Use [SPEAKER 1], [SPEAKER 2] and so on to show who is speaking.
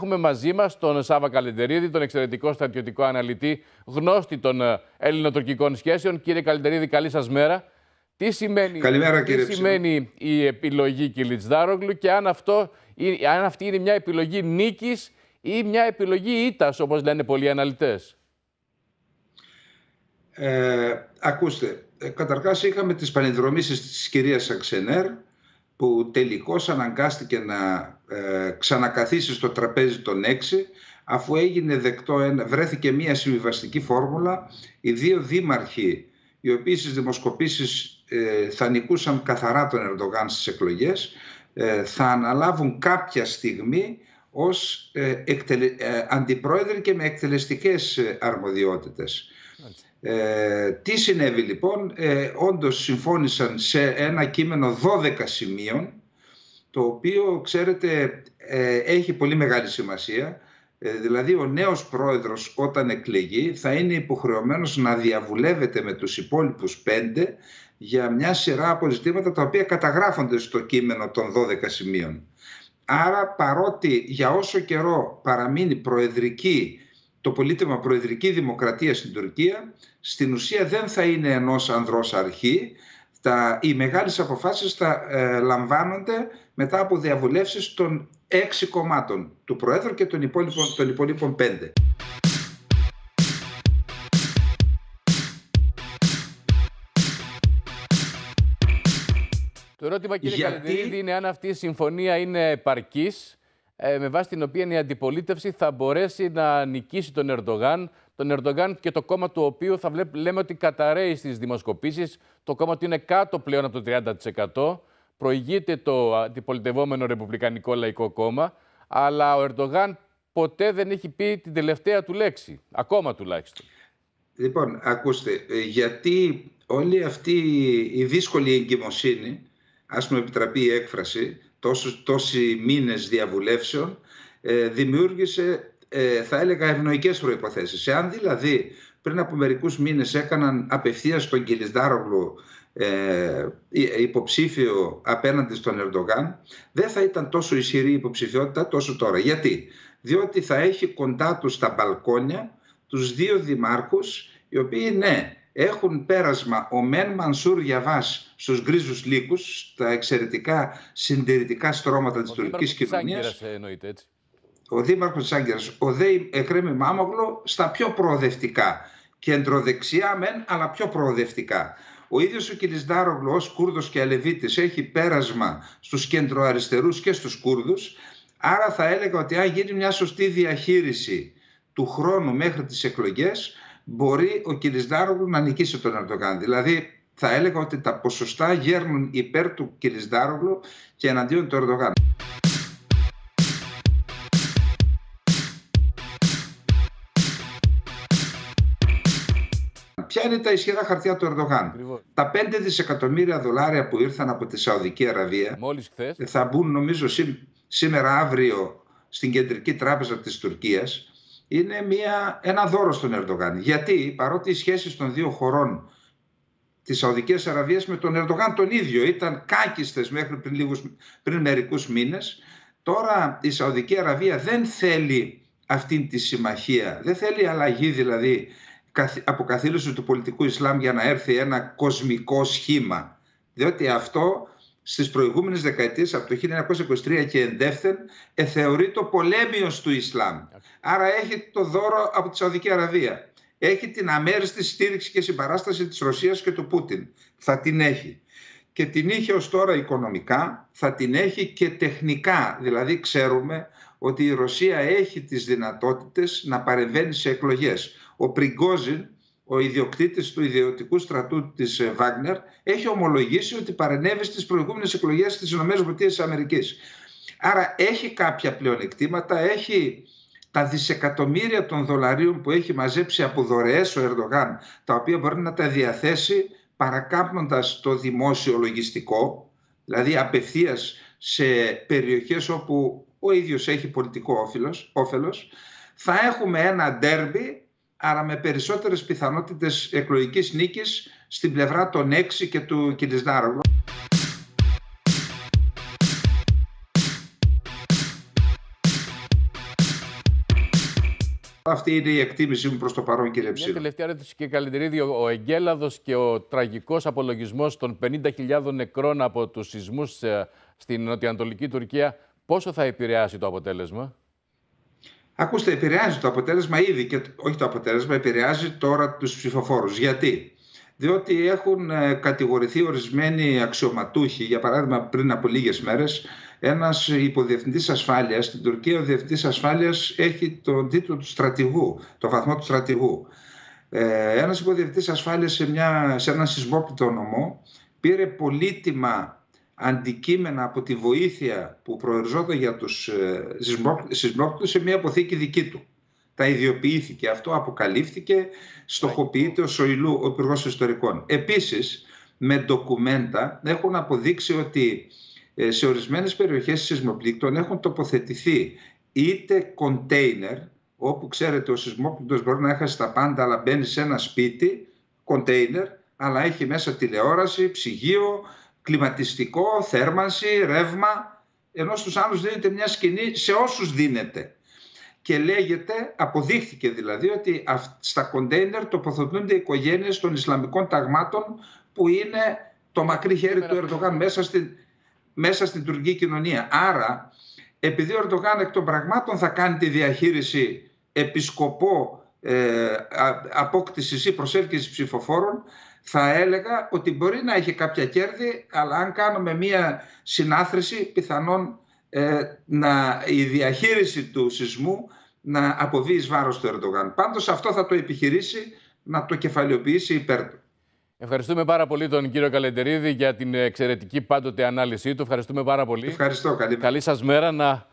[SPEAKER 1] έχουμε μαζί μας τον Σάβα Καλεντερίδη, τον εξαιρετικό στρατιωτικό αναλυτή, γνώστη των ελληνοτουρκικών σχέσεων. Κύριε Καλεντερίδη, καλή σας μέρα. Τι σημαίνει η επιλογή Κιλιτζντάρογλου και αν αυτή είναι μια επιλογή νίκης ή μια επιλογή ήττας, όπως λένε πολλοί αναλυτές?
[SPEAKER 2] Ακούστε, καταρχάς είχαμε τις πανεδρομήσεις της κυρίας Αξενέρ, που τελικώς αναγκάστηκε να ξανακαθίσει στο τραπέζι των 6, αφού έγινε βρέθηκε μια συμβιβαστική φόρμουλα. Οι δύο δήμαρχοι, οι οποίοι στις δημοσκοπήσεις θα νικούσαν καθαρά τον Ερντογάν στις εκλογές, θα αναλάβουν κάποια στιγμή ως αντιπρόεδροι και με εκτελεστικές αρμοδιότητες. Τι συνέβη λοιπόν? Όντως συμφώνησαν σε ένα κείμενο 12 σημείων, το οποίο, ξέρετε, έχει πολύ μεγάλη σημασία. Δηλαδή ο νέος πρόεδρος όταν εκλεγεί θα είναι υποχρεωμένος να διαβουλεύεται με τους υπόλοιπους 5 για μια σειρά από ζητήματα τα οποία καταγράφονται στο κείμενο των 12 σημείων. Άρα, παρότι για όσο καιρό παραμείνει το πολίτευμα προεδρική δημοκρατία στην Τουρκία, στην ουσία δεν θα είναι ενός ανδρός αρχή. Οι μεγάλες αποφάσεις θα λαμβάνονται μετά από διαβουλεύσεις των 6 κομμάτων, του Προέδρου και των υπόλοιπων 5.
[SPEAKER 1] Το ερώτημα, κύριε Καλεντερίδη, είναι αν αυτή η συμφωνία είναι επαρκής, με βάση την οποία η αντιπολίτευση θα μπορέσει να νικήσει τον Ερντογάν και το κόμμα του οποίου λέμε ότι καταρρέει στις δημοσκοπήσεις, το κόμμα του είναι κάτω πλέον από το 30%, προηγείται το αντιπολιτευόμενο Ρεπουμπλικανικό Λαϊκό Κόμμα, αλλά ο Ερντογάν ποτέ δεν έχει πει την τελευταία του λέξη, ακόμα τουλάχιστον.
[SPEAKER 2] Λοιπόν, ακούστε, γιατί όλη αυτή η δύσκολη εγκυμοσύνη, ας μου επιτραπεί η έκφραση, τόσοι μήνες διαβουλεύσεων, δημιούργησε, θα έλεγα, ευνοϊκές προϋποθέσεις. Εάν δηλαδή πριν από μερικούς μήνες έκαναν απευθείας τον Κιλιτζντάρογλου υποψήφιο απέναντι στον Ερντογάν, δεν θα ήταν τόσο ισχυρή η υποψηφιότητα τόσο τώρα. Γιατί? Διότι θα έχει κοντά του στα μπαλκόνια τους δύο δημάρχους, οι οποίοι έχουν πέρασμα ο Μεν Μανσούρ Γιαβάς στους γκρίζους λύκους, στα εξαιρετικά συντηρητικά στρώματα της τουρκικής κοινωνίας. Ο δήμαρχος της Άγκυρας, ο Δε Εχρέμ Μάμογλου, στα πιο προοδευτικά. Κεντροδεξιά μεν, αλλά πιο προοδευτικά. Ο ίδιος ο Κιλιτζντάρογλου ως Κούρδος και Αλεβίτης έχει πέρασμα στους κεντροαριστερούς και στους Κούρδους. Άρα θα έλεγα ότι αν γίνει μια σωστή διαχείριση του χρόνου μέχρι τις εκλογές, μπορεί ο Κιλιτζντάρογλου να νικήσει τον Ερντογάν. Δηλαδή θα έλεγα ότι τα ποσοστά γέρνουν υπέρ του Κιλιτζντάρογλου και εναντίον του Ερντογάν. Ποια είναι τα ισχυρά χαρτιά του Ερντογάν? Τα 5 δισεκατομμύρια δολάρια που ήρθαν από τη Σαουδική Αραβία,
[SPEAKER 1] μόλις χθες,
[SPEAKER 2] θα μπουν νομίζω σήμερα αύριο στην Κεντρική Τράπεζα της Τουρκίας. Είναι ένα δώρο στον Ερντογάν. Γιατί παρότι οι σχέσεις των δύο χωρών της Σαουδικής Αραβίας με τον Ερντογάν τον ίδιο ήταν κάκιστες μέχρι πριν μερικούς μήνες, τώρα η Σαουδική Αραβία δεν θέλει αυτή τη συμμαχία, δεν θέλει αλλαγή δηλαδή αποκαθήλωση του πολιτικού Ισλάμ για να έρθει ένα κοσμικό σχήμα. Διότι αυτό στις προηγούμενες δεκαετίες, από το 1923 και εντεύθεν, θεωρεί το πολέμιος του Ισλάμ. Άρα έχει το δώρο από τη Σαουδική Αραβία. Έχει την αμέριστη στήριξη και συμπαράσταση της Ρωσίας και του Πούτιν. Θα την έχει. Και την είχε ως τώρα οικονομικά, θα την έχει και τεχνικά. Δηλαδή ξέρουμε ότι η Ρωσία έχει τις δυνατότητες να παρεμβαίνει σε εκλογές. Ο Πριγκόζιν, ο ιδιοκτήτης του ιδιωτικού στρατού της Βάγνερ, έχει ομολογήσει ότι παρενέβη στις προηγούμενες εκλογές στις ΗΠΑ. Άρα έχει κάποια πλεονεκτήματα, έχει τα δισεκατομμύρια των δολαρίων που έχει μαζέψει από δωρεές ο Ερντογάν, τα οποία μπορεί να τα διαθέσει παρακάμπτοντας το δημόσιο λογιστικό, δηλαδή απευθείας σε περιοχές όπου ο ίδιος έχει πολιτικό όφελος. Θα έχουμε ένα ντέρμπι, άρα με περισσότερες πιθανότητες εκλογικής νίκης στην πλευρά των 6 και του Κιλιτζντάρογλου. Αυτή είναι η εκτίμησή μου προς το παρόν, κύριε Ψήλο.
[SPEAKER 1] Μια τελευταία ερώτηση, κύριε Καλεντερίδη. Ο εγκέλαδος και ο τραγικός απολογισμός των 50.000 νεκρών από τους σεισμούς στην νοτιοανατολική Τουρκία, πόσο θα επηρεάσει το αποτέλεσμα?
[SPEAKER 2] Ακούστε, επηρεάζει το αποτέλεσμα ήδη, και όχι το αποτέλεσμα, επηρεάζει τώρα τους ψηφοφόρους. Γιατί? Διότι έχουν κατηγορηθεί ορισμένοι αξιωματούχοι. Για παράδειγμα, πριν από λίγες μέρες, ένας υποδιευθυντής ασφάλειας στην Τουρκία, ο διευθυντής ασφάλειας έχει τον τίτλο του στρατηγού, το βαθμό του στρατηγού. Ένας υποδιευθυντής ασφάλειας σε έναν σεισμόπληκτο νομό πήρε πολύτιμα αντικείμενα από τη βοήθεια που προοριζόταν για τους σεισμόπληκτους σε μια αποθήκη δική του. Τα ιδιοποιήθηκε. Αυτό αποκαλύφθηκε, στοχοποιείται ο Σοηλού, ο Υπουργός Ιστορικών. Επίσης, με ντοκουμέντα έχουν αποδείξει ότι σε ορισμένες περιοχές σεισμοπλήκτων έχουν τοποθετηθεί είτε κοντέινερ, όπου ξέρετε ο σεισμόπληκτος μπορεί να έχασε τα πάντα, αλλά μπαίνει σε ένα σπίτι, κοντέινερ, αλλά έχει μέσα τηλεόραση, ψυγείο, κλιματιστικό, θέρμανση, ρεύμα, ενώ στους άλλους δίνεται μια σκηνή, σε όσους δίνεται. Και λέγεται, αποδείχθηκε δηλαδή, ότι στα κοντέινερ τοποθετούνται οι οικογένειες των Ισλαμικών ταγμάτων, που είναι το μακρύ χέρι του Ερντογάν μέσα στην τουρκική κοινωνία. Άρα, επειδή ο Ερντογάν εκ των πραγμάτων θα κάνει τη διαχείριση επισκοπό απόκτησης ή προσέλκυσης ψηφοφόρων, θα έλεγα ότι μπορεί να έχει κάποια κέρδη, αλλά αν κάνουμε μία συνάθρηση, πιθανόν η διαχείριση του σεισμού να αποβεί εις βάρος του Ερντογάν. Πάντως αυτό θα το επιχειρήσει να το κεφαλαιοποιήσει υπέρ του.
[SPEAKER 1] Ευχαριστούμε πάρα πολύ τον κύριο Καλεντερίδη για την εξαιρετική πάντοτε ανάλυση του. Ευχαριστούμε πάρα πολύ.
[SPEAKER 2] Ευχαριστώ.
[SPEAKER 1] Καλή σας μέρα.